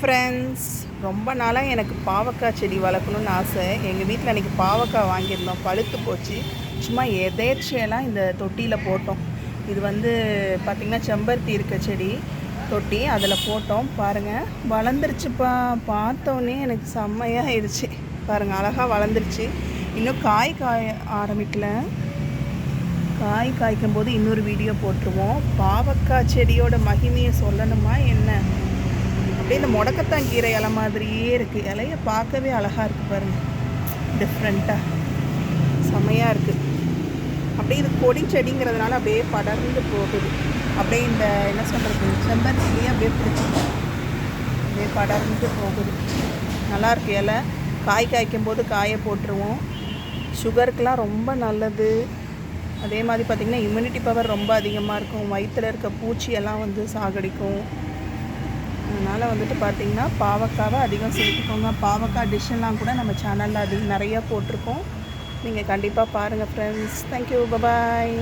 Friends, ரொம்ப நாளாக எனக்கு பாவக்காய் செடி வளர்க்கணுன்னு ஆசை. எங்கள் வீட்டில் அன்றைக்கி பாவக்காய் வாங்கியிருந்தோம், பழுத்து போச்சு. சும்மா எதேர்ச்சியெல்லாம் இந்த தொட்டியில் போட்டோம். இது பார்த்திங்கன்னா செம்பருத்தி இருக்க செடி தொட்டி, அதில் போட்டோம். பாருங்கள், வளர்ந்துருச்சுப்பா. பார்த்தோன்னே எனக்கு செம்மையாக ஆயிடுச்சு. பாருங்கள், அழகாக வளர்ந்துருச்சு. இன்னும் காய ஆரம்பிக்கல. காய் காய்க்கும் போது இன்னொரு வீடியோ போட்டுருவோம். பாவக்காய் செடியோட மகிமையை சொல்லணுமா என்ன? அப்படியே இந்த முடக்கத்தான் கீரை இலை மாதிரியே இருக்குது. இலையை பார்க்கவே அழகாக இருக்குது பாருங்கள், டிஃப்ரெண்ட்டாக செம்மையாக இருக்குது. அப்படியே இது கொடி செடிங்கிறதுனால அப்படியே படர்ந்து போகுது. அப்படியே இந்த என்ன சொல்கிறது, செம்பருத்திலேயே அப்படியே பிடிச்சிக்கும், அப்படியே படர்ந்து போகுது. நல்லாயிருக்கு. இலை காய்க்கும் போது காயை போட்டுருவோம். சுகருக்கெலாம் ரொம்ப நல்லது. அதே மாதிரி பார்த்திங்கன்னா இம்யூனிட்டி பவர் ரொம்ப அதிகமாக இருக்கும். வயிற்றில் இருக்க பூச்சியெல்லாம் சாகடிக்கும். அதனால் பார்த்திங்கன்னா பாவக்காவை அதிகம் சேர்த்துக்கோங்க. பாவக்காய் டிஷ்ஷெல்லாம் கூட நம்ம சேனலில் நிறையா போட்டிருக்கோம். நீங்கள் கண்டிப்பாக பாருங்கள் ஃப்ரெண்ட்ஸ். Thank you, bye bye.